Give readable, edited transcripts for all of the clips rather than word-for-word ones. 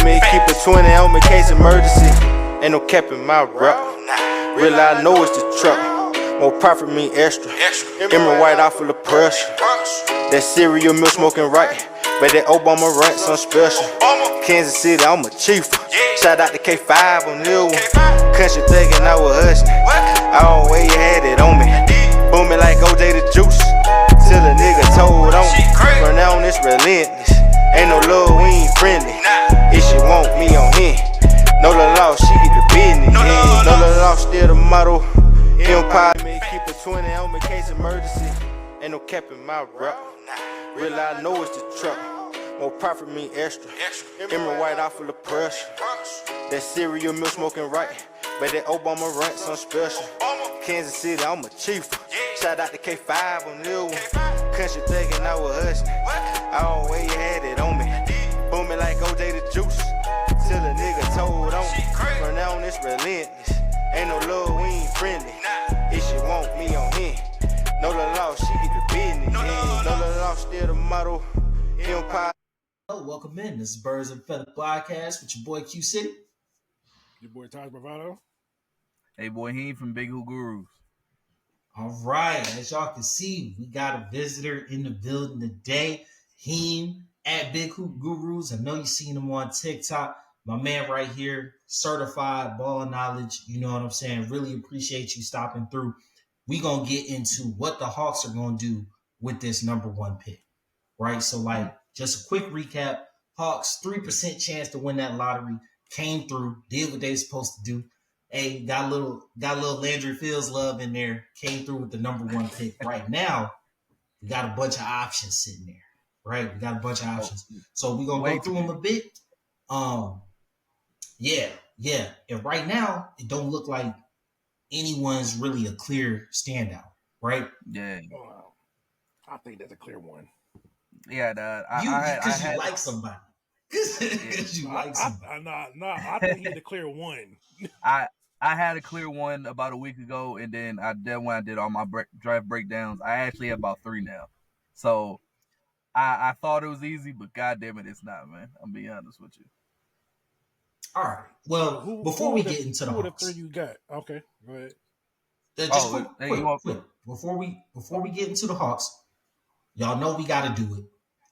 me, keep a 20 on me, case emergency. Ain't no cap in my rap. Real, I know it's the trap. More profit mean extra. Emerald white off full of pressure. That cereal milk smoking right. But that Obama rant some special. Kansas City, I'm a chief. Shout out to K5 on this one. Country thinking I was hustling. I always had it on me. Booming like OJ the juice. Till a nigga told on me. From now on it's relentless. Ain't no love, we ain't friendly. If she want me on him. No the law, she get the business. No the law, still the motto. Empire, me keep a 20 on me, case emergency. Ain't no cap in my rap. Real, I know it's the trap. More profit mean extra. Emerald white off full of pressure. That cereal milk smoking right. But that Obama rant some special. Kansas City, I'm a chief. Shout out to K5 on this one. Country thinking I was hustling. I always had it on me. Booming like OJ the juice. Till a nigga told on me. From now on it's relentless. Ain't no love, we ain't friendly. If she want me on him. No the law, she get the business. No the law, still the motto. Empire. Hello, welcome in. This is Birds and Feather Podcast with your boy Q City. Your boy Taj Bravado. Hey boy Heem from Big Who Gurus. All right, as y'all can see, we got a visitor in the building today. Heem at Big Hoop Gurus. I know you've seen him on TikTok. My man right here, certified ball knowledge. You know what I'm saying? Really appreciate you stopping through. We gonna get into what the Hawks are gonna do with this number one pick, right? So, like, just a quick recap: Hawks 3% chance to win that lottery. Came through, did what they were supposed to do. Hey, got a little Landry Fields love in there. Came through with the number one pick. Right now, we got a bunch of options sitting there. Right, we got a bunch of options. So we're gonna go through them a bit. Yeah. And right now, it don't look like anyone's really a clear standout, right? Yeah. I think that's a clear one. Yeah, Because you like somebody. Because you like somebody. I think he's the clear one. I had a clear one about a week ago, and then when I did all my draft breakdowns, I actually have about 3 now. So I thought it was easy, but goddamn it, it's not, man. I'm being honest with you. All right. Well, before we get into the Hawks, 3 you got? Okay, go ahead. Just quick. Before we get into the Hawks, y'all know we got to do it.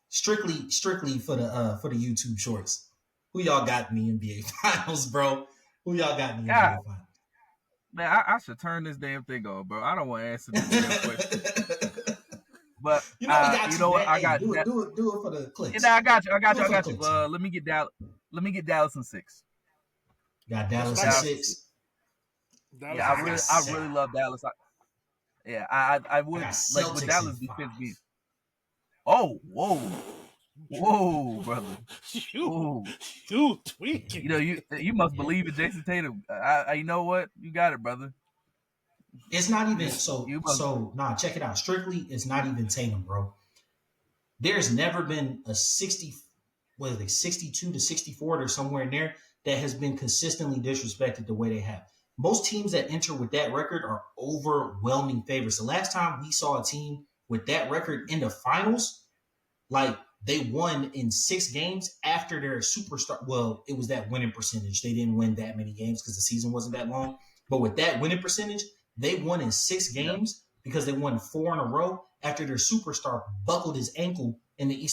Strictly for the YouTube shorts. Who y'all got in the NBA Finals, bro? Who y'all got in the NBA Finals? Man, I should turn this damn thing on, bro. I don't want to answer this damn question. But you know what? I got do it for the clicks. Yeah, I got you. Let me get Dallas in 6. Got Dallas in 6. Yeah, I really love Dallas. I would like with Dallas defense being. Oh, whoa, brother! You tweaking? You know you must believe in Jason Tatum. You know what? You got it, brother. It's not even check it out. Strictly, it's not even Tatum, bro. There's never been a 62 to 64 or somewhere in there that has been consistently disrespected the way they have. Most teams that enter with that record are overwhelming favorites. The last time we saw a team with that record in the finals, like they won in 6 games after their superstar. Well, it was that winning percentage. They didn't win that many games because the season wasn't that long. But with that winning percentage, they won in 6 games because they won 4 in a row after their superstar buckled his ankle in the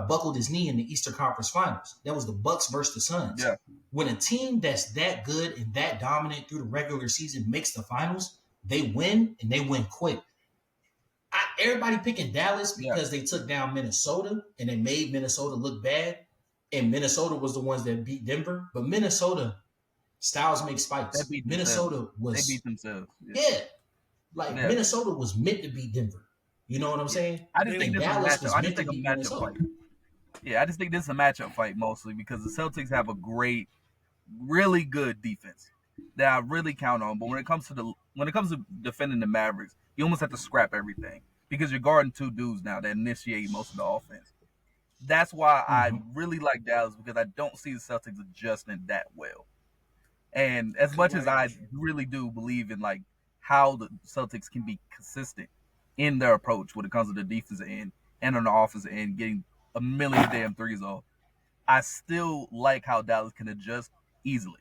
buckled his knee in the Eastern Conference Finals. That was the Bucks versus the Suns. Yeah. When a team that's that good and that dominant through the regular season makes the finals, they win and they win quick. Everybody picking Dallas because they took down Minnesota and they made Minnesota look bad. And Minnesota was the ones that beat Denver. But Minnesota, styles make spikes. They beat themselves. Minnesota was meant to beat Denver. You know what I'm saying? I just think this is a matchup. I just think a matchup fight. Yeah, I just think this is a matchup fight mostly because the Celtics have a great, really good defense that I really count on. But when it comes to defending the Mavericks, you almost have to scrap everything because you're guarding 2 dudes now that initiate most of the offense. That's why I really like Dallas because I don't see the Celtics adjusting that well. And as much as I really do believe in like how the Celtics can be consistent in their approach when it comes to the defensive end and on the offensive end, getting a million damn threes off, I still like how Dallas can adjust easily.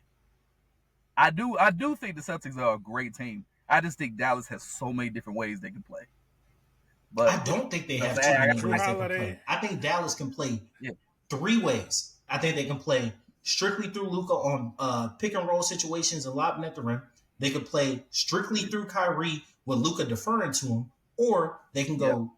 I do think the Celtics are a great team. I just think Dallas has so many different ways they can play. But I don't think they you know, have too many Drew ways they can Holiday. play. I think Dallas can play yeah, 3 ways. I think they can play strictly through Luka on pick and roll situations and lobbing at the rim. They could play strictly through Kyrie with Luka deferring to him, or they can yeah, go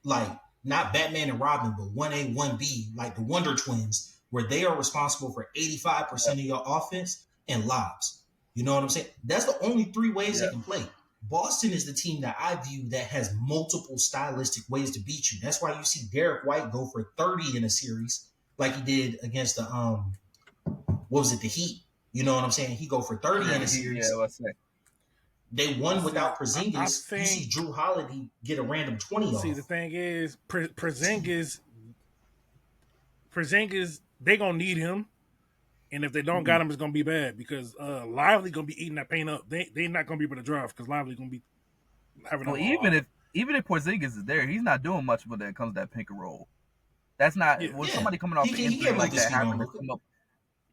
like not Batman and Robin, but 1A, 1B, like the Wonder Twins, where they are responsible for 85% of your offense and lobs. You know what I'm saying? That's the only 3 ways yeah. they can play. Boston is the team that I view that has multiple stylistic ways to beat you. That's why you see Derek White go for 30 in a series, like he did against the what was it, the Heat. You know what I'm saying? He go for 30 in a Yeah, series. let's say. They won See, without I Porzingis. You see think. Drew Holiday get a random 20 See, the off. thing is, Porzingis, they gonna need him, and if they don't got him, it's gonna be bad because Lively gonna be eating that paint up. They not gonna be able to drive because Lively gonna be having Well, a even if Porzingis is there, he's not doing much when it comes to that pick and roll. That's not yeah. when Yeah, somebody coming off an he injury can't move like the that speed on having to Luka. come up.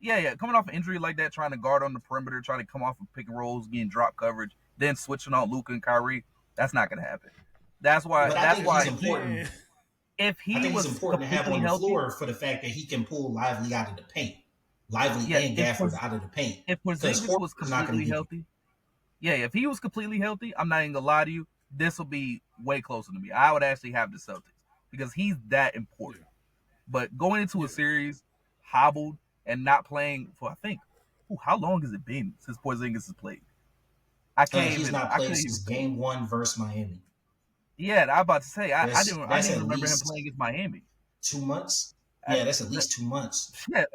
Yeah, coming off an injury like that, trying to guard on the perimeter, trying to come off of pick and rolls, getting drop coverage, then switching on Luka and Kyrie. That's not gonna happen. That's why. But I That's think he's why important. if I he think he's was important to have completely on the healthy, floor for the fact that he can pull Lively out of the paint. Lively yeah. and Gafford out of the paint. If Because Porzingis was Horford's not going to completely give you. healthy, yeah, if he was completely healthy, I'm not even gonna lie to you. This will be way closer to me. I would actually have the Celtics because he's that important. But going into a series hobbled and not playing for, I think, how long has it been since Porzingis has played? He's not I played couldn't even since think. game one versus Miami. Yeah, I was about to say, I That's didn't even at remember him least playing against Miami. 2 months. I, Yeah, that's at least 2 months. yeah,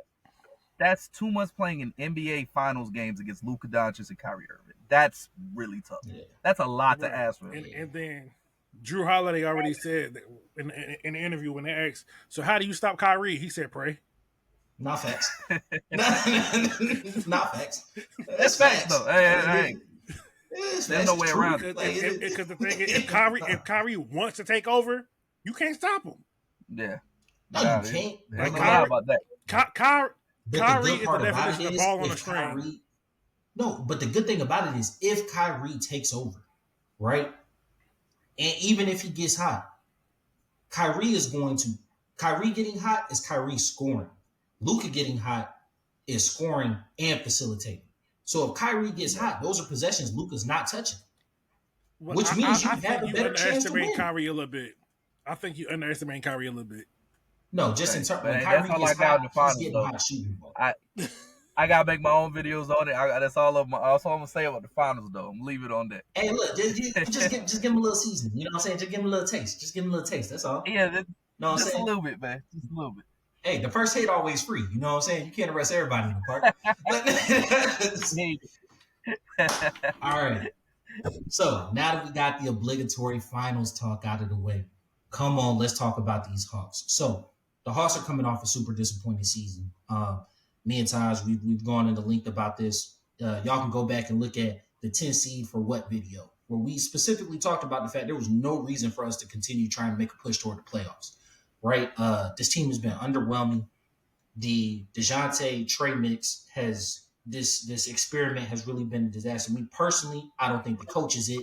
that's 2 months playing in NBA Finals games against Luka Doncic and Kyrie Irving. That's really tough. Yeah. That's a lot to Right. ask for. And then Drew Holiday already said that in the interview when they asked, so how do you stop Kyrie? He said, pray. Not facts. Not facts. That's It's facts though. facts. Hey, It's there's facts. no It's way true. around it. Because the thing is, if Kyrie wants to take over, you can't stop him. Yeah. No, you can't. There's no Like lie about that. But Kyrie the good is the part about definition it of is ball on a if string. Kyrie. No, but the good thing about it is if Kyrie takes over, right? And even if he gets hot, Kyrie getting hot is Kyrie scoring. Luka getting hot is scoring and facilitating. So if Kyrie gets hot, those are possessions Luka's not touching, Well, which means you I have think a you better chance to underestimate win. Kyrie a little bit. I think you underestimate Kyrie a little bit. No, just in Hey, terms but when hey, Kyrie that's all I gets got in the hot, he's finals getting though. hot shooting the ball. I gotta make my own videos on it. That's all I'm gonna say about the finals though. I'm gonna leave it on that. Hey, look, just give him a little seasoning. You know what I'm saying? Just give him a little taste. Just give him a little taste. That's all. Yeah, Know what I'm just a saying? little bit, man. Just a little bit. Hey, the first hit always free. You know what I'm saying? You can't arrest everybody in the park. All right. So now that we got the obligatory finals talk out of the way, come on, let's talk about these Hawks. So the Hawks are coming off a super disappointing season. Me and Taj, we've gone into length about this. Y'all can go back and look at the 10 seed for what video, where we specifically talked about the fact there was no reason for us to continue trying to make a push toward the playoffs. Right? This team has been underwhelming. The DeJounte Trey mix has this experiment has really been a disaster. Me personally, I don't think the coach is it.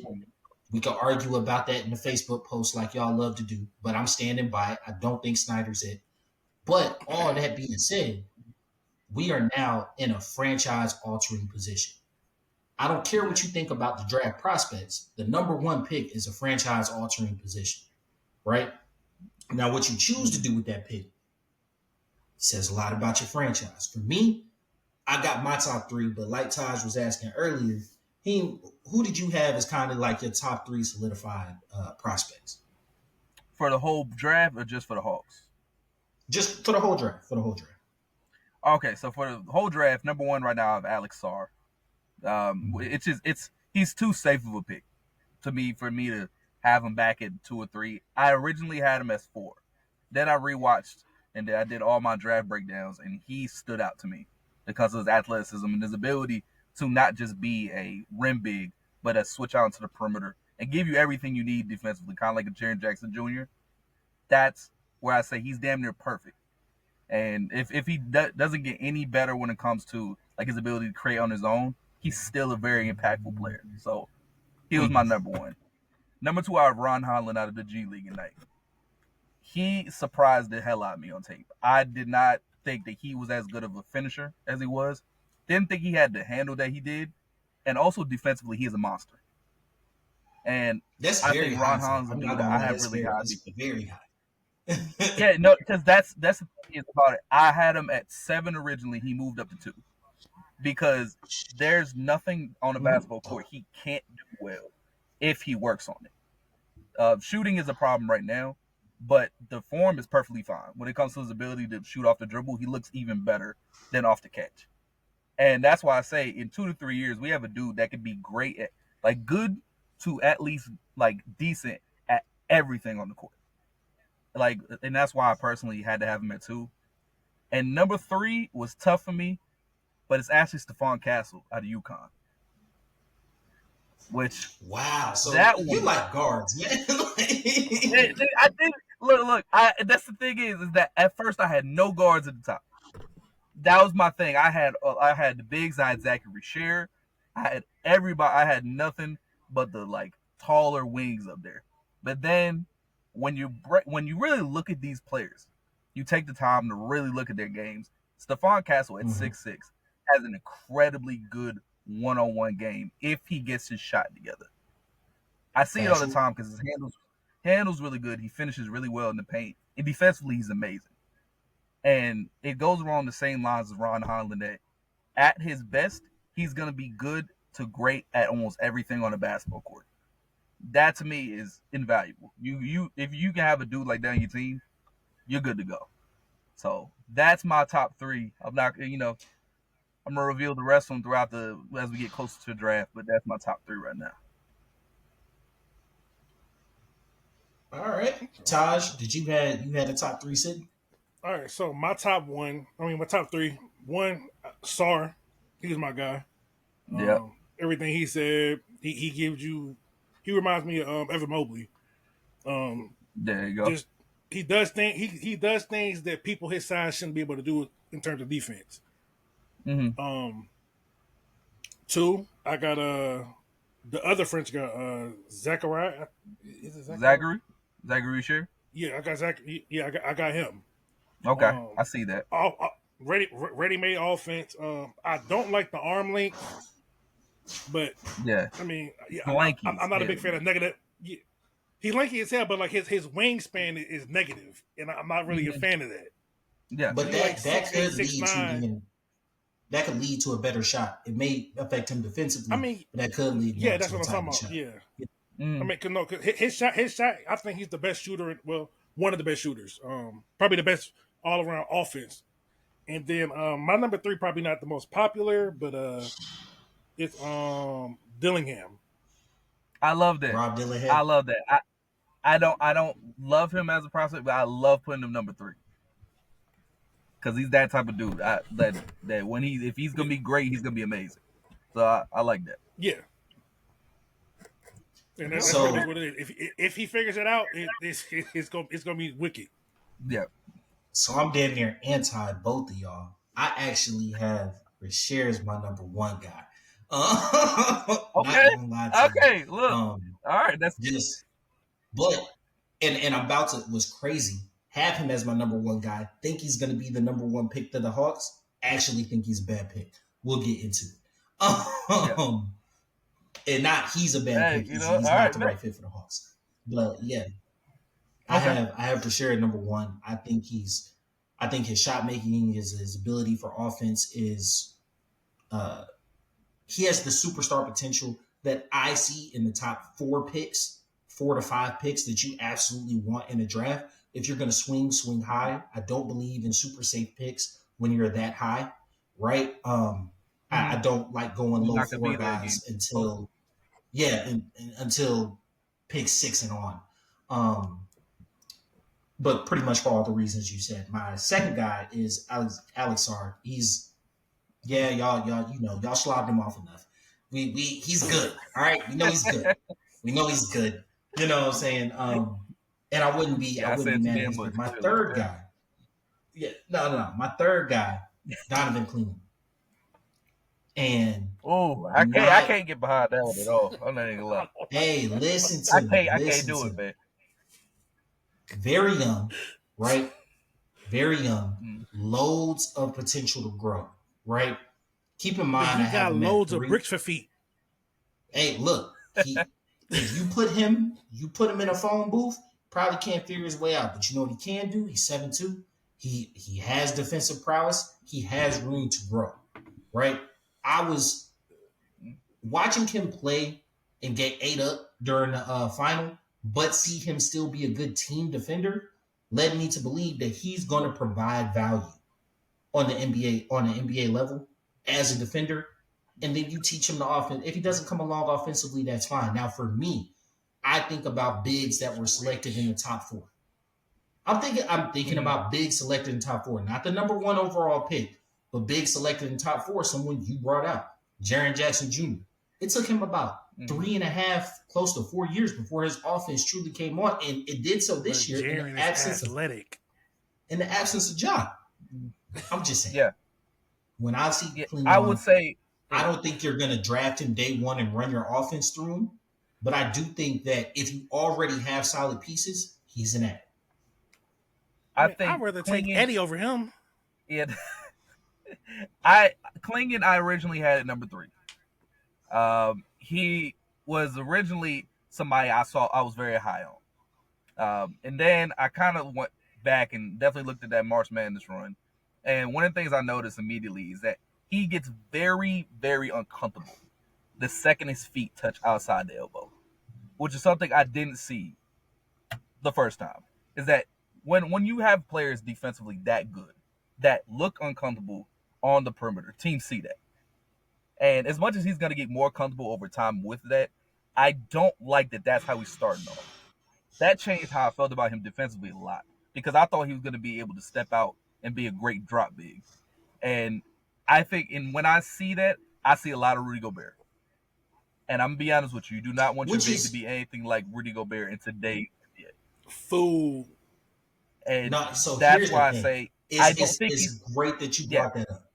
We could argue about that in the Facebook post like y'all love to do, but I'm standing by it. I don't think Snyder's it. But all that being said, we are now in a franchise altering position. I don't care what you think about the draft prospects. The number one pick is a franchise altering position, right? Now, what you choose to do with that pick says a lot about your franchise. For me, I got my top three, but like Taj was asking earlier, who did you have as kind of like your top three solidified prospects? For the whole draft or just for the Hawks? Just for the whole draft. Okay, so for the whole draft, number one right now I have Alex Sarr. He's too safe of a pick to me for me to have him back at 2 or 3. I originally had him as 4. Then I rewatched and I did all my draft breakdowns, and he stood out to me because of his athleticism and his ability to not just be a rim big, but a switch out into the perimeter and give you everything you need defensively, kind of like a Jaren Jackson Jr. That's where I say he's damn near perfect. And if he doesn't get any better when it comes to like his ability to create on his own, he's still a very impactful player. So he was my number one. Number two, I have Ron Holland out of the G League tonight. He surprised the hell out of me on tape. I did not think that he was as good of a finisher as he was. Didn't think he had the handle that he did. And also defensively, he is a monster. And That's I very think high. Ron Holland's a I'm dude not that gonna I lie, have it's really high. very high. Yeah, no, because that's the thing is about it. I had him at 7 originally. He moved up to 2 because there's nothing on a basketball court he can't do well if he works on it. Shooting is a problem right now, but the form is perfectly fine. When it comes to his ability to shoot off the dribble, he looks even better than off the catch. And that's why I say in 2 to 3 years, we have a dude that could be great at, like, good to at least, like, decent at everything on the court. Like, and that's why I personally had to have him at 2. And number 3 was tough for me, but it's actually Stephon Castle out of UConn. Which wow, so that you one, like guards, man. I think. Look. That's the thing is that at first I had no guards at the top. That was my thing. I had the bigs. I had Zachary Shearer. I had everybody. I had nothing but the like taller wings up there. But then when you really look at these players, you take the time to really look at their games. Stephon Castle at 6'6" has an incredibly good one-on-one game if he gets his shot together. I see it all the time because his handles really good. He finishes really well in the paint. And defensively, he's amazing. And it goes along the same lines as Ron Holland that at his best, he's going to be good to great at almost everything on a basketball court. That to me is invaluable. If you can have a dude like that on your team, you're good to go. So that's my top 3. I'm not, I'm gonna reveal the rest of them throughout as we get closer to the draft, but that's my top 3 right now. All right, Taj, did you had a top 3 sitting? All right, so my top 3. One, Sar, he was my guy. Yeah. Everything he said, he gives you. He reminds me of Evan Mobley. There you go. Just he does things that people his size shouldn't be able to do in terms of defense. Mm-hmm. 2, I got the other French guy, Zachary. Is it Zachary Shearer? Yeah, I got Zachary. Yeah, I got him. Okay, I see that. Ready-made offense. I don't like the arm length, but yeah, I mean, yeah, lanky. I'm not a big fan of negative. Yeah, he's lanky as hell, but like his wingspan is negative, and I'm not really a fan of that. Yeah, but that could lead 6'9". to that could lead to a better shot. It may affect him defensively. I mean, but that could lead. Yeah, that's to what I'm talking about. Yeah. I mean, cause his shot. I think he's the best shooter. Well, one of the best shooters. Probably the best all around offense. And then my number 3, probably not the most popular, but it's Dillingham. I love that. Rob Dillingham. I love that. I don't love him as a prospect, but I love putting him number 3 because he's that type of dude. That when if he's gonna be great, he's gonna be amazing. So I like that. Yeah. And that's really what it is. If he figures it out, it's gonna be wicked. Yeah. So I'm damn near anti both of y'all. I actually have Rasher as my number 1 guy. Okay. Okay. Look. All right. That's just. But and I'm about to was crazy. Have him as my number 1 guy. Think he's going to be the number 1 pick to the Hawks. Actually, think he's a bad pick. We'll get into it. And not he's a bad pick. He's not the right fit for the Hawks. But yeah, I have Rasher at number 1. I think his shot making, his ability for offense is he has the superstar potential that I see in the top 4 to 5 picks that you absolutely want in a draft. If you're going to swing high. I don't believe in super safe picks when you're that high, right? I don't like going low 4 guys until until pick 6 and on. But pretty much for all the reasons you said. My second guy is Alex Sard. He's y'all slobbed him off enough. He's good. All right, we know he's good. You know what I'm saying? And I wouldn't be mad at him. My third guy. No. My third guy, Donovan Cleveland. And Oh, I can't get behind that one at all. I'm not even gonna lie. hey, listen to me. I can't Listen do to it, me. man. Very young, right? Very young. Mm. Loads of potential to grow, right? Keep in But mind, I he have got him at loads of 3. bricks for feet. Hey, look, if you put him in a phone booth, probably can't figure his way out. But you know what he can do? He's 7'2". He has defensive prowess. He has room to grow, right? I was watching him play and get ate up during the final, but see him still be a good team defender, led me to believe that he's going to provide value on the NBA level as a defender. And then you teach him the offense. If he doesn't come along offensively, that's fine. Now, for me, I think about bigs that were selected in the top 4. I'm thinking about big selected in top 4, not the number 1 overall pick, but big selected in top 4. Someone you brought out, Jaren Jackson Jr. It took him about 3.5, close to 4 years before his offense truly came on, and it did so this year Jaren is athletic. In the absence of John. I'm just saying. Yeah. When I see Cleveland, I would say I don't think you're going to draft him day 1 and run your offense through him, but I do think that if you already have solid pieces, he's an ad. I think I'd rather take Eddie over him. Yeah. Klingon I originally had at number 3. He was originally somebody I was very high on. And then I kind of went back and definitely looked at that March Madness run. And one of the things I noticed immediately is that he gets very, very uncomfortable the second his feet touch outside the elbow, which is something I didn't see the first time. Is that when you have players defensively that good, that look uncomfortable on the perimeter, teams see that. And as much as he's going to get more comfortable over time with that, I don't like that that's how he's starting off. That changed how I felt about him defensively a lot, because I thought he was going to be able to step out and be a great drop big. And I think when I see that, I see a lot of Rudy Gobert. And I'm going to be honest with you, you do not want your big to be anything like Rudy Gobert in today's NBA. Fool. And so that's why I say I don't think it's great that you brought that up.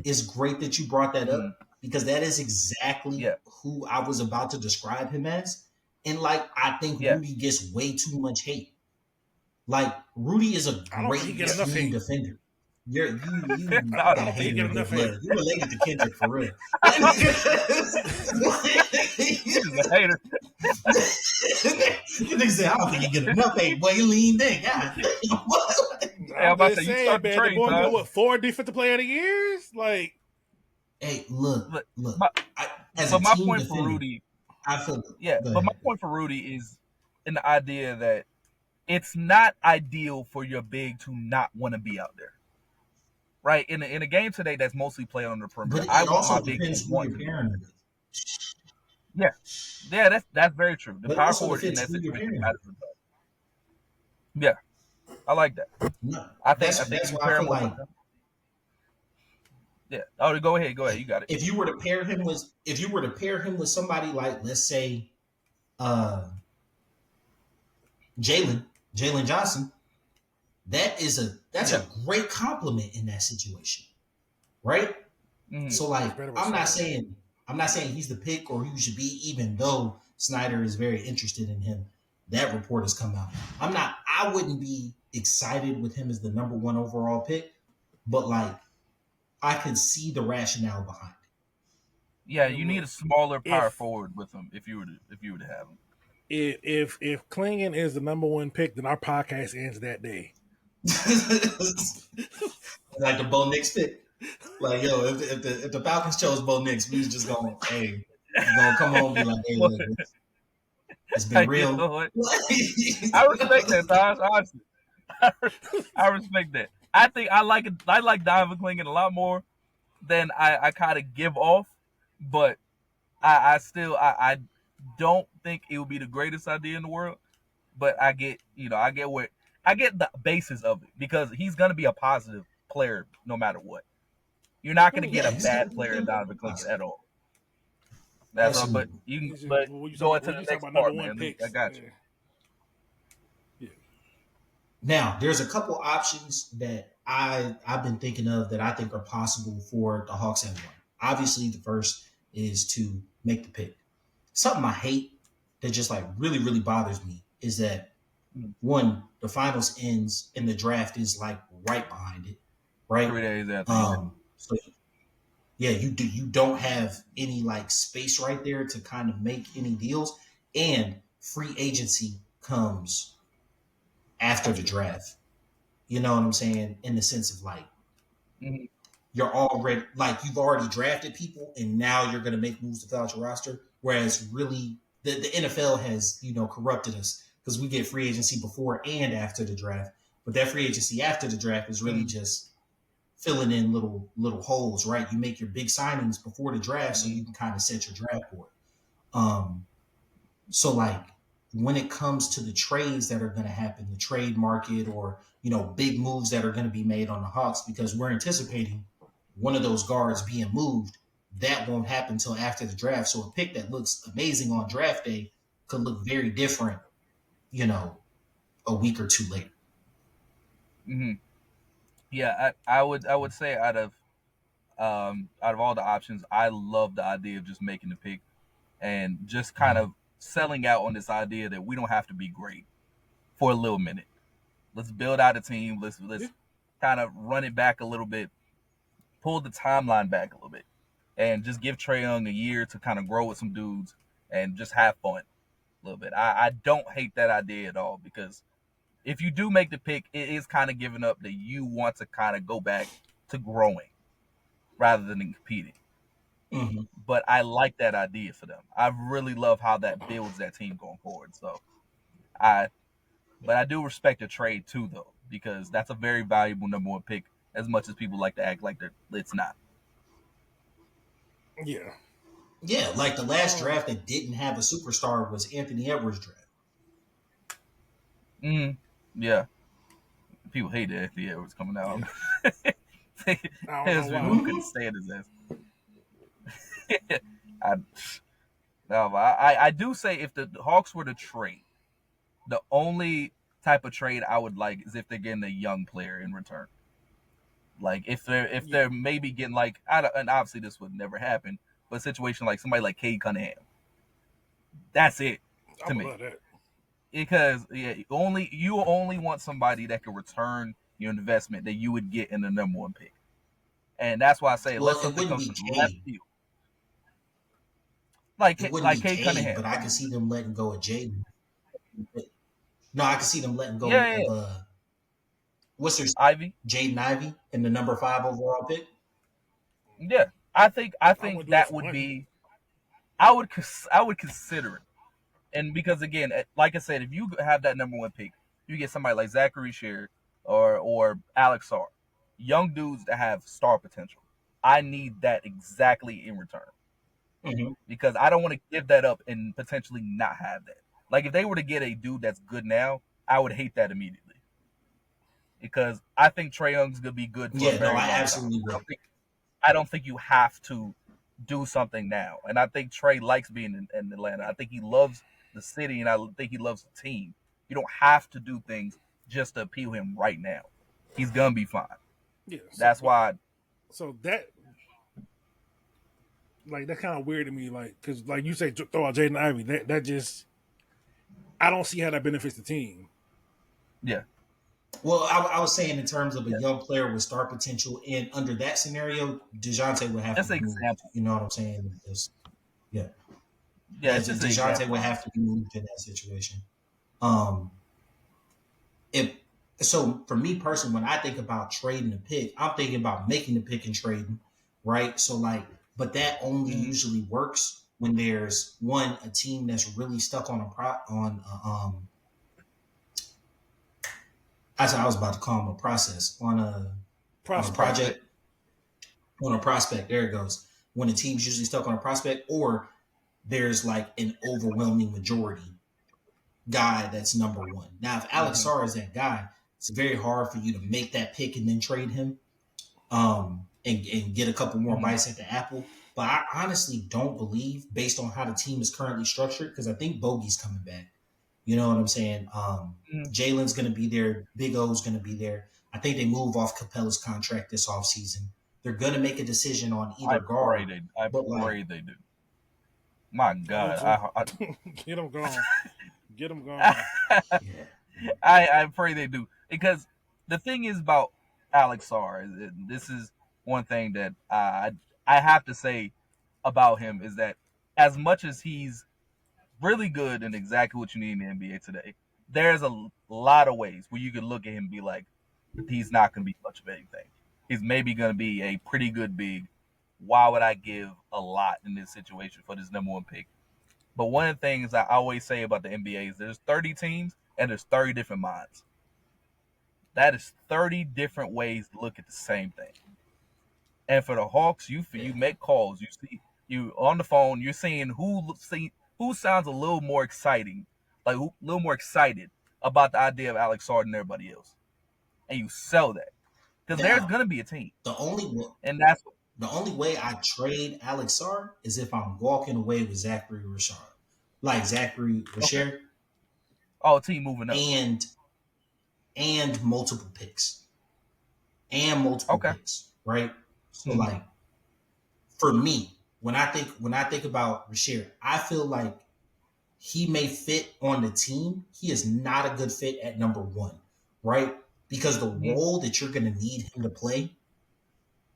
It's great that you brought that up, because that is exactly who I was about to describe him as. And I think Rudy gets way too much hate. Rudy is a great team defender. You got hater in your blood. You related to Kendrick for real. He's a hater. They say, I don't think he get enough hate. Boy, he leaned in. God. I'm about to say, man, the boy got 4 defensive player of the years? Hey, look. My point for Rudy, I feel but my point for Rudy is in the idea that it's not ideal for your big to not want to be out there. Right? In a game today that's mostly played on the perimeter, I want my big to want to be. Yeah, that's very true. The power forward in that situation matters. Yeah, I like that. No, I think you pair him with. Yeah. Oh, go ahead. You got it. If you were to pair him with somebody like, let's say, Jalen Johnson, that's a great compliment in that situation, right? Mm-hmm. So I'm not saying he's the pick or who should be, even though Snyder is very interested in him. That report has come out. I wouldn't be excited with him as the number 1 overall pick, but I could see the rationale behind it. Yeah, you need a smaller power forward with him if you were to have him. If Klingon is the number 1 pick, then our podcast ends that day. Like the Bo Nix pick. If the Falcons chose Bo Nix, we was just going, hey, gonna come home and be like, hey, look, it's been real. You know I respect that, Tosh. Honestly, I respect that. I think I like Donovan Klingon a lot more than I kind of give off, but I still don't think it would be the greatest idea in the world. But I get the basis of it, because he's gonna be a positive player no matter what. You're not gonna get a bad player in Donovan Klingon at all. That's all. But you can go into the next part, man. I got you. Yeah. Now, there's a couple options that I've been thinking of that I think are possible for the Hawks at one. Obviously, the first is to make the pick. Something I hate that just like really really bothers me is that Mhm. one, the finals ends and the draft is like right behind it, right? 3 days after. Yeah. So yeah, you don't have any like space right there to kind of make any deals, and free agency comes after the draft. You know what I'm saying? In the sense of like Mhm. you're already like you've already drafted people and now you're gonna make moves to fill out your roster. Whereas really the NFL has, corrupted us because we get free agency before and after the draft. But that free agency after the draft is really Mhm. just filling in little holes, right? You make your big signings before the draft so Mhm. you can kind of set your draft board. Um, so like when it comes to the trades that are going to happen, the trade market or big moves that are going to be made on the Hawks, because we're anticipating one of those guards being moved, that won't happen until after the draft. So a pick that looks amazing on draft day could look very different, you know, a week or two later. Mhm. Yeah, I would say out of all the options, I love the idea of just making the pick and just kind of selling out on this idea that we don't have to be great for a little minute. Let's build out a team. Let's Yeah. let's kind of run it back a little bit, pull the timeline back a little bit, and just give Trae Young a year to kind of grow with some dudes and just have fun a little bit. I don't hate that idea at all because if you do make the pick, it is kind of giving up that you want to kind of go back to growing rather than competing. Mm-hmm. But I like that idea for them. I really love how that builds that team going forward. So I, but I do respect the trade too, though, because that's a very valuable number one pick. As much as people like to act like it's not. Yeah. Yeah, like the last Um. draft that didn't have a superstar was Anthony Edwards' draft. Mm, yeah, people hate that Anthony Edwards coming out. Yeah. I don't know There's people why. who couldn't stand his ass. I, no, I do say if the Hawks were to trade, the only type of trade I would like is if they're getting a young player in return. Like if Yeah. they're maybe getting like I don't, and obviously this would never happen, but a situation like somebody like Cade Cunningham, that's it I to would me. love that. Because yeah, you only want somebody that can return your investment that you would get in the number one pick, and that's why I say Well, unless it something wouldn't comes be from left Cade. field, It wouldn't like be Cade Cade, Cunningham. but I could see them letting go of Jaden. No, I could see them letting go Yeah, of yeah. what's their Ivy. Jaden Ivey in the number 5 overall pick. Yeah, I I think wouldn't do it that for would money. be I would consider it. And because again, like I said, if you have that number one pick, you get somebody like Zachary Shear or Alex Sarr, young dudes that have star potential. I need that exactly in return Mm-hmm. because I don't want to give that up and potentially not have that. Like if they were to get a dude that's good now, I would hate that immediately because I think Trae Young's gonna be good for a Yeah, no, very I long time. absolutely I agree. don't think I don't think you have to do something now. And I think Trey likes being in Atlanta. I think he loves the city and I think he loves the team. You don't have to do things just to appeal him right now. He's gonna be fine. Yeah. So, That's but why. so that like that kind of weird to me. Like, cause like you say, throw out Jaden Ivey. That just I don't see how that benefits the team. Yeah, Well, I was saying in terms of a yeah. young player with star potential, and under that scenario, Dejounte would have to Just an be moved. example. You know what I'm saying? Yeah, Yeah, it's just an Dejounte example would of have to be moved in that situation. Um, if so, for me personally, when I think about trading a pick, I'm thinking about making the pick and trading, right? So like, but that only it. usually works when there's one a team that's really stuck on a pro on I was about to call them a process on a Prospect. Prospect. project on a prospect. There it goes. When a team's usually stuck on a prospect, or there's like an overwhelming majority guy that's number one. Now, if Alex Hmm. Sarr is that guy, it's very hard for you to make that pick and then trade him, and get a couple more Hmm. bites at the apple. But I honestly don't believe, based on how the team is currently structured, because I think Bogey's coming back. You know what I'm saying? Mhm. Jalen's going to be there. Big O's going to be there. I think they move off Capella's contract this offseason. They're going to make a decision on either guard, I but like, pray they do. My I do God, too. Get him gone. Get him gone. yeah, I pray they do, because the thing is about Alex Sarr. This is one thing that I have to say about him, is that as much as he's really good and exactly what you need in the NBA today, there's a lot of ways where you can look at him and be like, he's not going to be much of anything. He's maybe going to be a pretty good big. Why would I give a lot in this situation for this number one pick? But one of the things I always say about the NBA is there's 30 teams and there's 30 different minds. That is 30 different ways to look at the same thing. And for the Hawks, you yeah. make calls, you see, you on the phone, you're seeing who sounds a little more exciting, like a little more excited about the idea of Alex Sarr than everybody else, and you sell that, because there's Now, gonna be a team, the only and that's the only way I trade Alex Sarr is if I'm walking away with Zachary Richard, like Zachary okay. Richard, Oh, team moving up. and and multiple picks Okay. right? So Mm-hmm. like for me, when I think about Richard, I feel like he may fit on the team. He is not a good fit at number one, right? Because the Mm-hmm. role that you're going to need him to play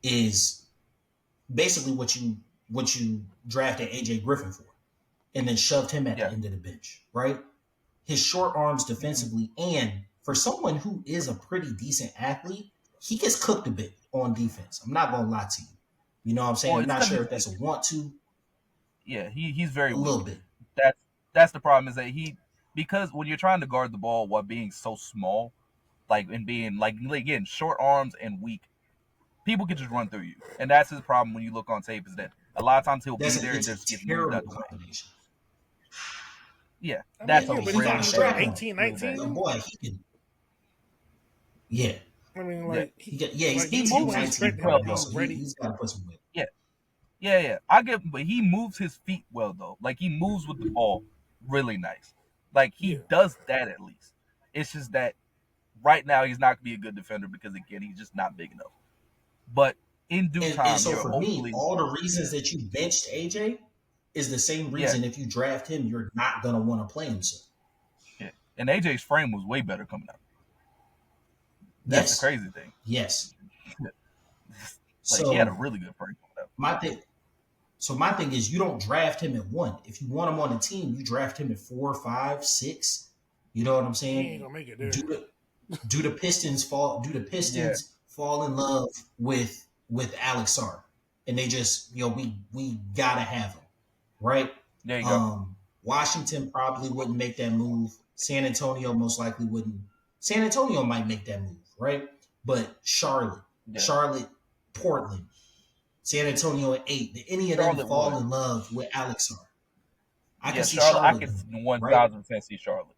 is basically what you drafted AJ Griffin for, and then shoved him at the Yeah. end of the bench, right? His short arms Mm-hmm. defensively, and for someone who is a pretty decent athlete, he gets cooked a bit on defense. I'm not gonna lie to you. You know what I'm saying? Well, I'm it's not because sure if that's a want to, he's very a weak. little bit. That's the problem, is that because when you're trying to guard the ball while being so small, like, and being like again short arms and weak, people can just run through you, and that's his problem when you look on tape, is that a lot of times he'll be there and It's just get a moved out terrible the way. combination. Yeah, I Yeah, mean, that's a yeah, but he he's got a only really what strap bad, on. 18, really bad. Yeah, 19? boy, he can. Yeah, I mean, Yeah, like he's like he 18, you moves wouldn't his 19 feet expect him to well probably, be though. so ready. he's got to put some weight. Yeah, yeah. I get him, but he moves his feet well though. Like, he moves with the ball really nice. Like, he Yeah, does that at least. It's just that right now he's not gonna be a good defender because, again, he's just not big enough. But in due And time, so you're for me, hopefully, all the reasons that you benched AJ is the same yeah, reason if you draft him, you're not gonna want to play him. So yeah. And AJ's frame was way better coming out. That's the yes, crazy thing. yes. Like, he had a So really good frame coming out. my thing, my thing is you don't draft him at one. If you want him on the team, you draft him at 4, 5, 6. You know what I'm he ain't saying? gonna make it there. Do the do the Pistons fall? Do the Yeah, Pistons fall in love with Alex Sarr? And they just we gotta have him, right? there you go. Washington probably wouldn't make that move. San Antonio most likely wouldn't. San Antonio might make that move, right? But Yeah, Charlotte, Portland, San Antonio at 8. Did any of them Charlotte fall would. in love with Alex Sarr? I can Yeah, see Charlotte. I Charlotte could doing it, right? 1,000% see Charlotte.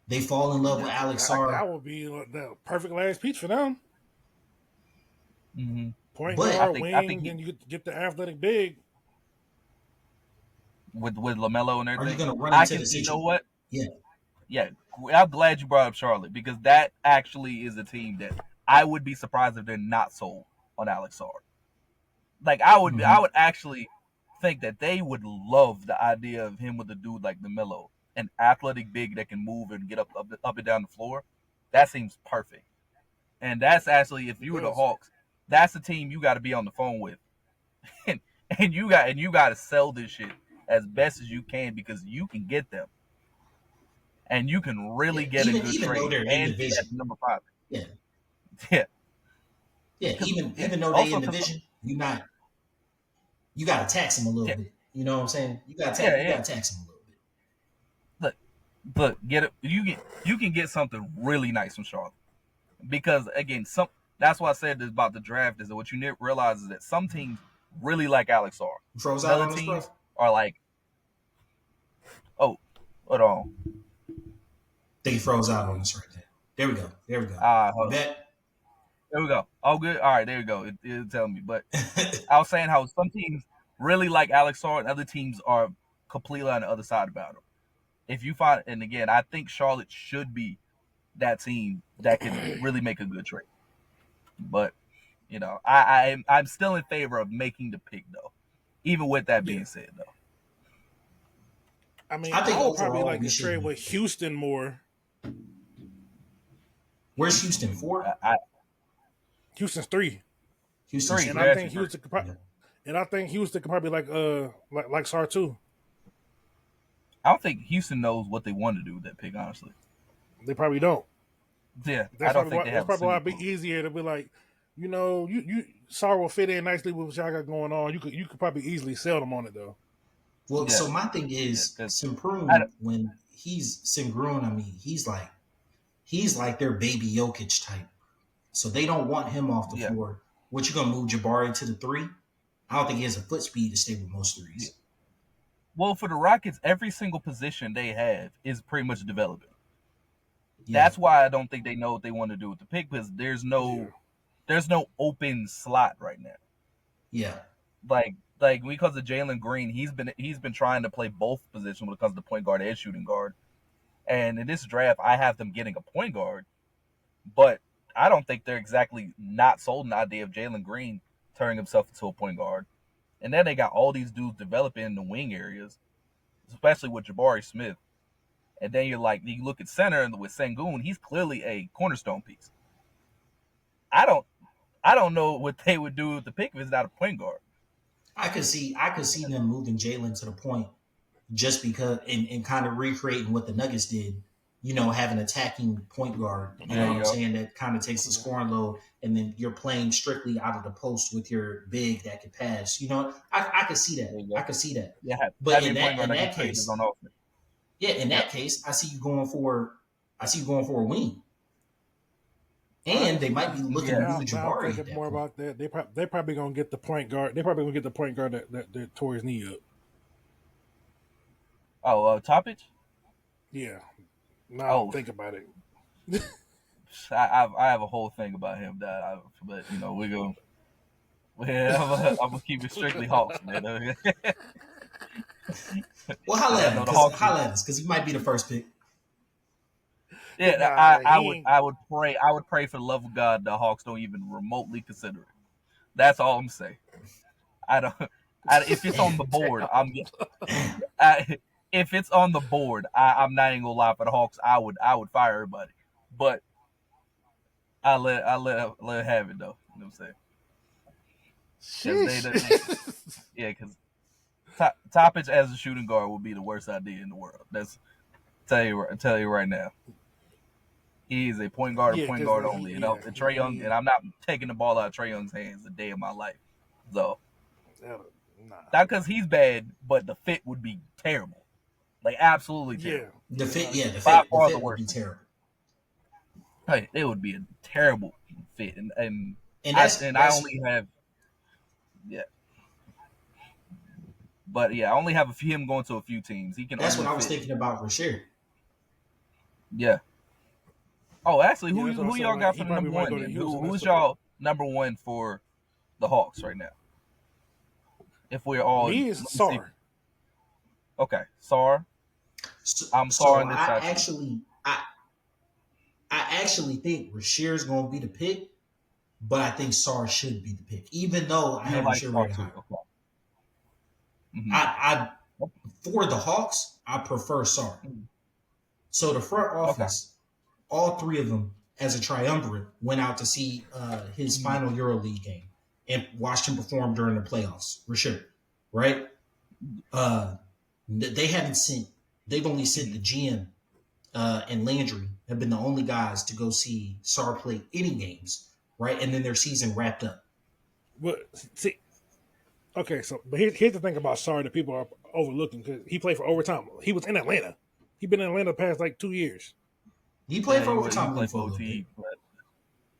They fall in love with That Alex that Sarr, would be the perfect last piece for them. Mm-hmm. Point but guard, I think wing, and you get the athletic big. with Lamelo and are you everything, going to run I into can. the You know situation? what? Yeah, Yeah, I'm glad you brought up Charlotte, because that actually is a team that I would be surprised if they're not sold on Alex Sarr. Like, I hmm would actually think that they would love the idea of him with a dude like Lamelo, an athletic big that can move and get up and down the floor. That seems perfect. And that's actually, if It you were the does. Hawks, that's the team you got to be on the phone with, and you got to sell this shit as best as you can, because you can get them, and you can yeah. really get a good Even though trade they're in and be at division, number 5. yeah, Yeah, yeah. because Even though they also in because division, you got to tax them a little yeah, bit. You know what I'm saying? yeah, You yeah. got to tax them a little bit. Look, get it. You can get something really nice from Charlotte, because, again, that's why I said this about the draft, is that what you realize is that some teams really like Alex Sarr, You froze and out other on us, bro. teams are like, oh, hold on, Think you froze out on us right there. There we go. There we go. You hold on. bet. There we go. Oh, good. All right, there we go. It'll tell me. But I was saying how some teams really like Alex Sarr, and other teams are completely on the other side about him. if you find, and again, I think Charlotte should be that team that can really make a good trade. But I'm still in favor of making the pick though. Even with that being said, though, I mean, I think I would probably overall like we to should. trade with Houston more. Where's Houston? 4? Houston's 3, Houston's 3. and three. I They're think actually 3. Houston could probably, and I think Houston could probably like SAR too. I don't think Houston knows what they want to do with that pick. Honestly, They probably don't. yeah, I That's don't probably think why. they That's have a probably why single it'd be clue. easier to be like, you SAR will fit in nicely with what y'all got going on. You could probably easily sell them on it though. Well, Yeah, so my thing yeah, is 'cause Simprun, when he's Simgrun, I mean, he's like their baby Jokic type. So they don't want him off the yeah, floor. What, you gonna move Jabari to the 3? I don't think he has a foot speed to stay with most yeah. threes. Well, for the Rockets, every single position they have is pretty much developing. Yeah. That's why I don't think they know what they want to do with the pick because there's no open slot right now. Yeah. Like because of Jalen Green, he's been trying to play both positions when it comes to point guard and shooting guard. And in this draft, I have them getting a point guard, but I don't think they're exactly not sold on the idea of Jalen Green turning himself into a point guard. And then they got all these dudes developing in the wing areas, especially with Jabari Smith. And then you look at center and with Sengun, he's clearly a cornerstone piece. I don't know what they would do with the pick if it's not a point guard. I could see them moving Jalen to the point just because and kind of recreating what the Nuggets did, have an attacking point guard. You know what I'm saying? That kind of takes the scoring load, and then you're playing strictly out of the post with your big that could pass. I could see that. I could see that. Yeah, But in that case, on offense. yeah, in that case, I see you going for a wing. And they might be looking to move Now I'm Jabari. thinking more about that. They probably gonna get the point guard. They probably gonna get the point guard that tore his knee up. Oh, Topic? Yeah. Now think about it. I have a whole thing about him but we're gonna. I'm gonna keep it strictly Hawks, man. Well, holla at us because he might be the first pick. Yeah, I would pray for the love of God the Hawks don't even remotely consider it. That's all I'm saying. If it's on the board, if it's on the board, I'm not even gonna lie for the Hawks. I would fire everybody, but I let it have it though. You know what I'm saying? Because Topic as a shooting guard would be the worst idea in the world. Tell you right now. He is a point guard only. And Trae Young, and I'm not taking the ball out of Trae Young's hands a day of my life. So, not because he's bad, but the fit would be terrible. Like, absolutely terrible. The fit would be terrible. Hey, it would be a terrible fit. And I only have, But, I only have him going to a few teams. That's what I was thinking about for sure. Yeah. Oh, actually, who y'all got for the number one? Who's y'all number one for the Hawks right now? If we're all me is SAR. Okay, SAR. I'm SAR on this side. I actually think Rashir's going to be the pick, but I think SAR should be the pick, even though I have Rashir right high. I for the Hawks, I prefer SAR. So the front office, all three of them as a triumvirate went out to see his final EuroLeague game and watched him perform during the playoffs. Rashir, right? They've only sent the GM and Landry have been the only guys to go see SAR play any games, right? And then their season wrapped up. Well, see, okay, but here's the thing about SAR that people are overlooking because he played for overtime. He was in Atlanta. He's been in Atlanta the past 2 years. He played for overtime.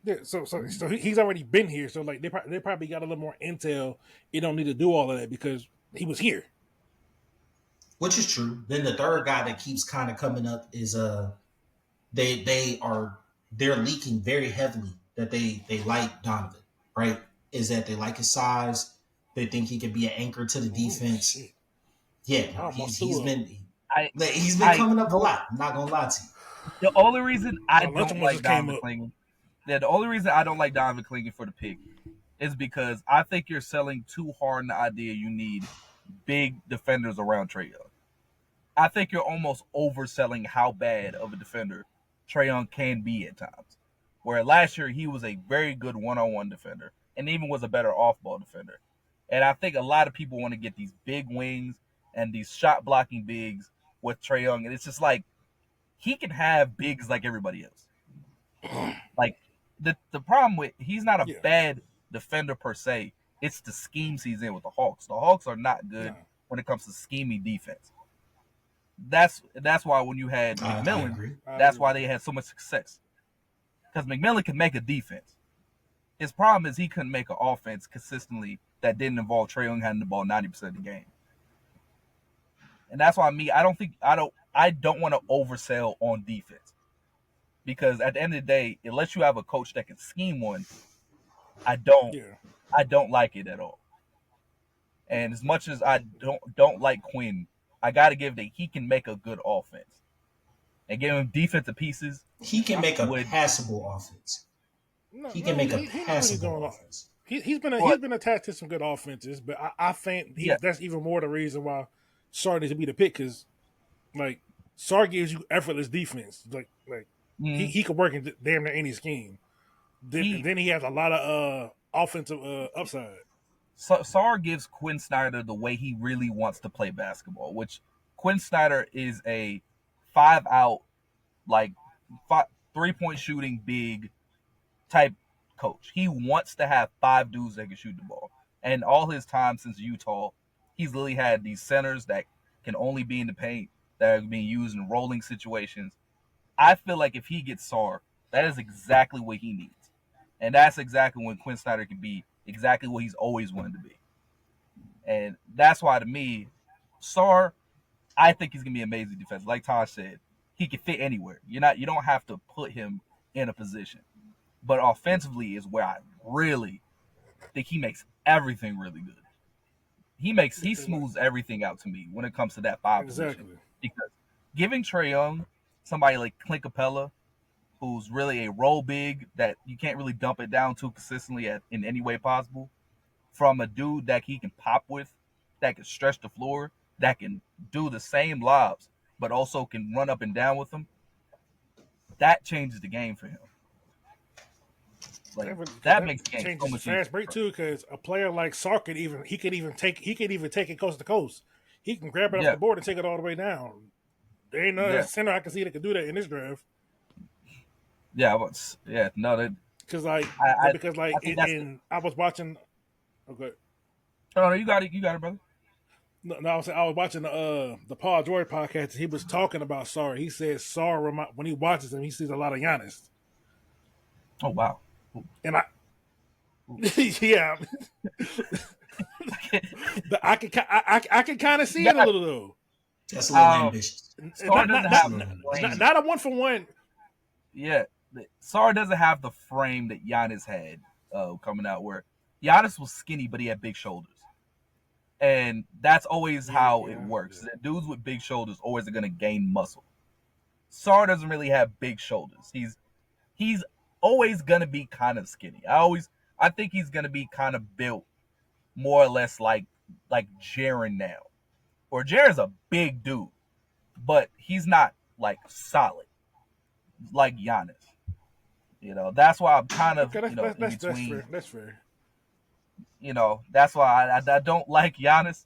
Yeah, so he's already been here. So they probably got a little more intel. You don't need to do all of that because he was here. Which is true. Then the third guy that keeps kind of coming up is they're leaking very heavily that they like Donovan, right? Is that they like his size. They think he could be an anchor to the defense. Yeah, he's been. He's been coming up a lot. I'm not gonna lie to you. The only reason I don't Lunchable like just came Donovan up. Clingan, the only reason I don't like Donovan Clingan for the pick is because I think you're selling too hard in the idea you need big defenders around Trae Young. I think you're almost overselling how bad of a defender Trae Young can be at times. Where last year he was a very good one-on-one defender and even was a better off-ball defender. And I think a lot of people want to get these big wings and these shot blocking bigs with Trae Young, and it's just like he can have bigs like everybody else. Like the problem with he's not a Yeah. bad defender per se. It's the schemes he's in with the Hawks. The Hawks are not good No. when it comes to scheming defense. That's why when you had I McMillan, agree. that's why they had so much success. Because McMillan can make a defense. His problem is he couldn't make an offense consistently that didn't involve Trae Young having the ball 90% of the game. And that's why I don't want to oversell on defense. Because at the end of the day, unless you have a coach that can scheme one, I don't like it at all. And as much as I don't like Quinn, I got to give that he can make a good offense. And give him defensive pieces. He can make a passable offense. He can make a passable offense. He's been attached to some good offenses, but I think that's even more the reason why Sarr needs to be the pick, because like Sarr gives you effortless defense. Like he could work in damn near any scheme. Then he has a lot of offensive upside. Sarr gives Quinn Snyder the way he really wants to play basketball, which Quinn Snyder is a 5-out, like 3-point shooting big type coach. He wants to have 5 dudes that can shoot the ball. And all his time since Utah, he's literally had these centers that can only be in the paint, that are being used in rolling situations. I feel like if he gets Sarr, that is exactly what he needs. And that's exactly when Quinn Snyder can be exactly what he's always wanted to be. And that's why, to me, Sarr, I think he's gonna be amazing defense. Like Tosh said, he can fit anywhere. You don't have to put him in a position. But offensively is where I really think he makes everything really good. He smooths everything out to me when it comes to that 5 position. Because giving Trae Young somebody like Clint Capella, who's really a role big that you can't really dump it down to consistently in any way possible, from a dude that he can pop with, that can stretch the floor, that can do the same lobs, but also can run up and down with them, that changes the game for him. Like that makes the game so much fast break too, because a player like Sarr could even take it coast to coast. He can grab it off the board and take it all the way down. There ain't no center I can see that could do that in this draft. I was watching. Okay. Oh, no, you got it, brother. No, I was watching the Paul George podcast. He was talking about Sarr. He said Sarr, when he watches him, he sees a lot of Giannis. Oh wow! And yeah, I can kind of see it a little though. That's a little ambitious. Not a 1-for-1. Yeah, Sarr doesn't have the frame that Giannis had coming out. Where Giannis was skinny, but he had big shoulders. And that's always how it works. Yeah. Dudes with big shoulders always are going to gain muscle. Sarr doesn't really have big shoulders. He's always going to be kind of skinny. I think he's going to be kind of built more or less like Jaren now. Or Jaren's a big dude, but he's not like solid like Giannis. That's why I'm kind of in between. That's fair. That's why I don't like Giannis,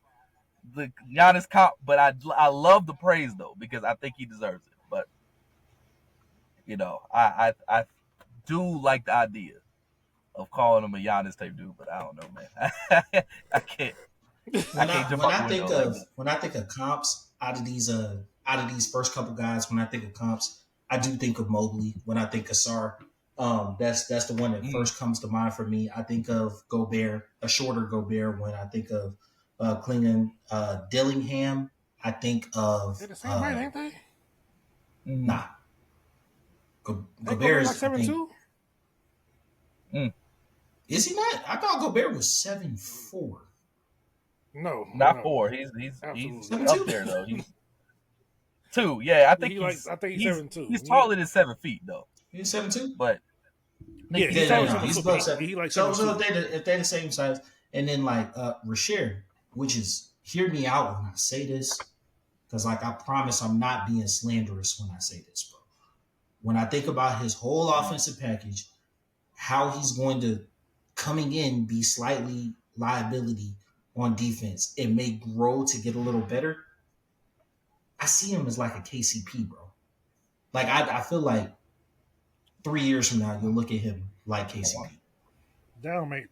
the Giannis comp, but I love the praise though, because I think he deserves it. But I do like the idea of calling him a Giannis type dude, but I don't know, man. I can't. When I think of comps out of these first couple guys, when I think of comps, I do think of Mobley. When I think of Sarr. That's the one that first comes to mind for me. I think of Gobert, a shorter Gobert. When I think of Clingan, Dillingham, I think of. They're the same height, ain't they? Nah. Gobert is like 7'2". Is he not? I thought Gobert was 7'4". No, not 4. He's up there though. 2. Yeah, I think I think he's 7'2". He's taller than 7 feet though. He's 7'2". But Yeah, he's taller than He's 7'2". above But 7. he like So 7'2". if they're the same size, and then like Rasher, which is hear me out when I say this, because like I promise I'm not being slanderous when I say this, bro. When I think about his whole offensive package, how he's going to coming in be slightly liability on defense and may grow to get a little better. I see him as like a KCP, bro. Like I feel like 3 years from now you'll look at him like KCP. That don't make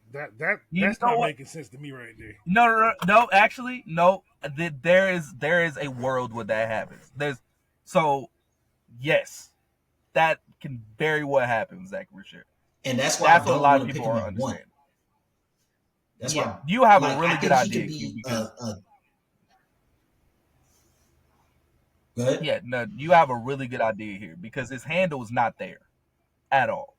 You that's know not what? making sense to me right there. No. Actually, no. There is a world where that happens. Yes, that can very well happen, Zach Richard. And that's why That's I what a don't lot want of to pick people him are at one. understanding. That's Yeah, why you have like, a really I good think he idea could be because go ahead. yeah, no, you have a really good idea here because his handle is not there at all.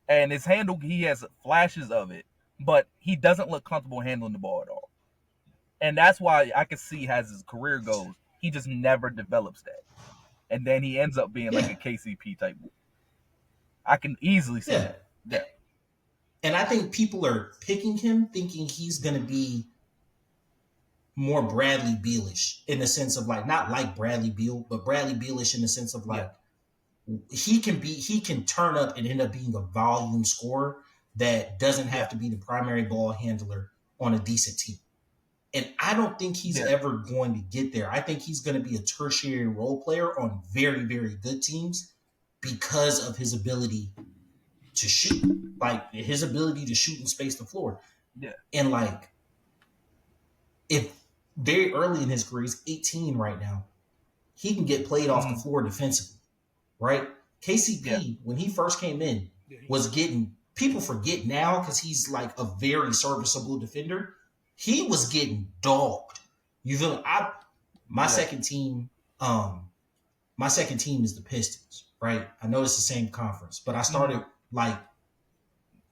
And his handle, he has flashes of it, but he doesn't look comfortable handling the ball at all. And that's why I can see as his career goes, he just never develops that. And then he ends up being like a KCP type. I can easily see that. Yeah. And I think people are picking him thinking he's going to be more Bradley Bealish in the sense of like, not like Bradley Beal, but Bradley Bealish in the sense of like, he can turn up and end up being a volume scorer that doesn't have to be the primary ball handler on a decent team. And I don't think he's ever going to get there. I think he's going to be a tertiary role player on very, very good teams because of his ability to shoot. Like his ability to shoot and space the floor. Yeah. And like, if very early in his career, he's 18 right now, he can get played off the floor defensively, right? KCP, when he first came in, was getting, people forget now because he's like a very serviceable defender. He was getting dogged. You feel my second team is the Pistons, right? I know it's the same conference, but I started like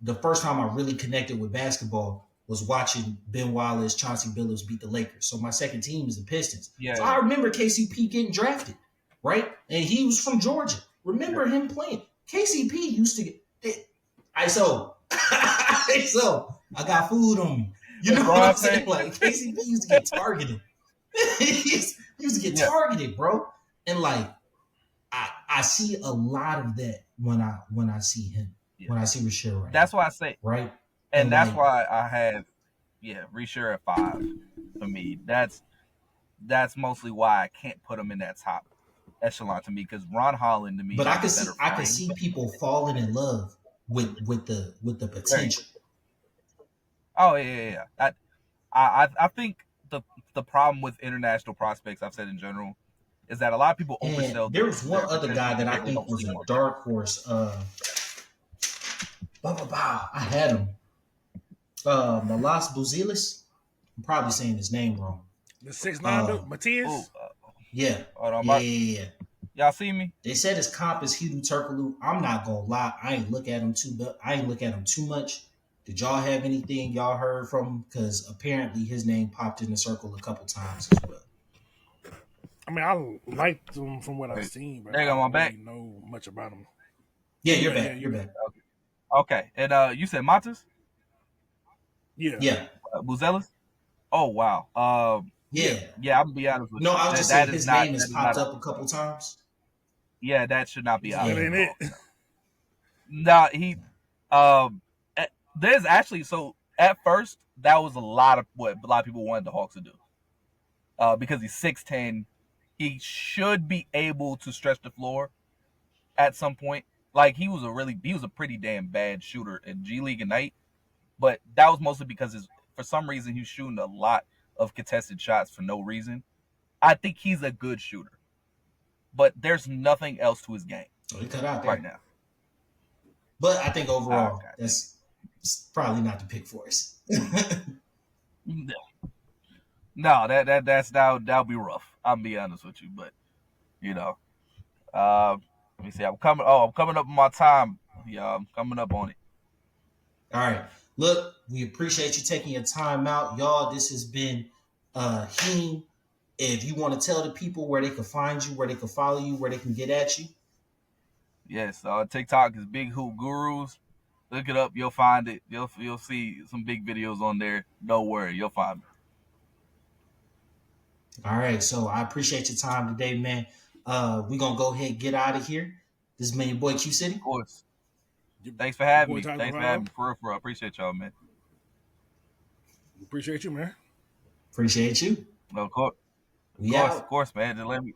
the first time I really connected with basketball was watching Ben Wallace, Chauncey Billups beat the Lakers. So my second team is the Pistons. So I remember KCP getting drafted, right? And he was from Georgia. Remember him playing. KCP used to get ISO. ISO. I got food on me. You know what I'm saying? Like KCP used to get targeted. he used to get targeted, bro. And like I see a lot of that when I see him. When I see Rasher right That's why I say right. And that's why I have Rasher at 5 for me. That's mostly why I can't put him in that top echelon to me because Ron Holland to me. But I can see people falling in love with the potential. Oh yeah. I think the problem with international prospects, I've said in general, is that a lot of people oversell. There was one other guy that I think was a dark horse. I had him. Malas Buzelis. I'm probably saying his name wrong. The 6'9" Matias. Yeah. Yeah. Y'all see me? They said his comp is Hedo Turkoglu. I'm not gonna lie. I ain't look at him too much. Did y'all have anything y'all heard from him? Because apparently his name popped in the circle a couple times as well. I mean, I liked him from what I've seen, but I don't really know much about him. Yeah, you're back. You're back. Okay. And you said Montes? Yeah. Buzelis? Oh wow. Yeah, I'm gonna be honest with you. No, I was just saying his name has popped up a couple times. Yeah, that should not be out. That ain't it. No, he there's actually at first that was a lot of what a lot of people wanted the Hawks to do. Because he's 6'10", he should be able to stretch the floor at some point. Like he was a pretty damn bad shooter in G League Ignite, but that was mostly because for some reason he was shooting a lot of contested shots for no reason. I think he's a good shooter, but there's nothing else to his game he cut out there right now. But I think overall, that's probably not the pick for us. No, that'll be rough. I'll be honest with you, but let me see. I'm coming up on my time. Yeah, I'm coming up on it. All right. Look, we appreciate you taking your time out. Y'all, this has been Heem if you want to tell the people where they can find you, where they can follow you, where they can get at you. Yes, TikTok is Big Hoop Gurus. Look it up, you'll find it. You'll see some big videos on there. Don't worry, you'll find me. All right, so I appreciate your time today, man. We're gonna go ahead and get out of here. This has been your boy Q City. Of course. Thanks for having me. Thanks for having me. For real. I appreciate y'all, man. Appreciate you, man. Appreciate you. Of course. Yeah. Of course, man. Just let me.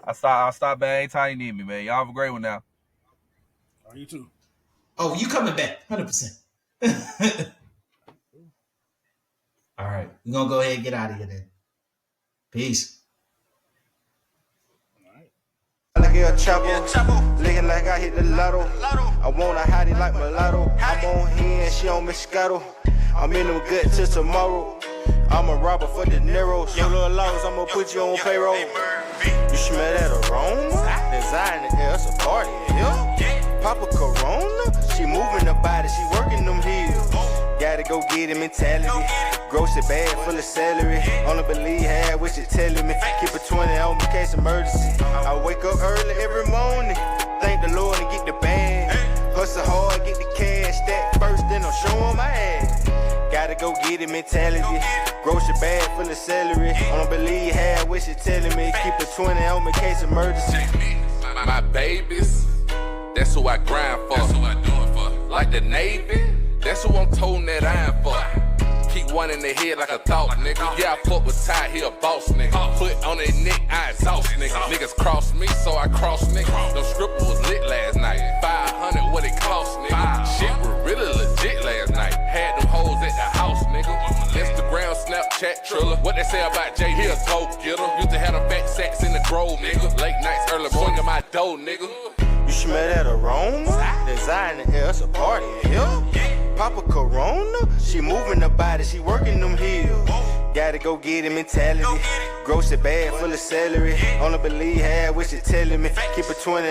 I'll stop back anytime you need me, man. Y'all have a great one now. Oh, you too. Oh, you coming back, 100%. All right, we're gonna go ahead and get out of here then. Peace. Like a chopper, looking like I hit the lotto. I want a hottie like mulatto. I'm on here and she on Moscato. I'm in them good till tomorrow. I'm a robber for the Neros. Your little laws, I'm gonna put you on payroll. You smell that aroma? Design the air, it's a party, yeah. Papa Corona, she moving the body, she working them heels. Gotta go get it mentality. Grocery bag full of celery. Only believe half what you telling me. Keep a 20 on me in case emergency. I wake up early every morning. Thank the Lord and get the bag. Hustle hard, get the cash. Stack first, then I'm showing my ass. Gotta go get it mentality. Grocery bag full of celery. Only believe half what you telling me. Keep a 20 on me in case emergency. My babies, that's who I grind for. That's who I do it for. Like the Navy, that's who I'm toting that iron for. Keep one in the head like a thought, nigga. Yeah, I fuck with Ty, he a boss, nigga. Foot on their neck, I exhaust, nigga. Niggas cross me, so I cross, nigga. No stripper was lit last night. 500, what it cost, nigga. Shit was really legit last night. Had them hoes at the house, nigga. Instagram, Snapchat, Triller. What they say about Jay, he a toe getter. Used to have them fat sacks in the grove, nigga. Late nights, early morning, my dough, nigga. You smell that aroma? Design the air, it's a party, yeah. Papa Corona, she moving the body, she working them heels. Gotta go get it mentality. Grocery bag full of celery. Only believe half what you telling me. Keep a 20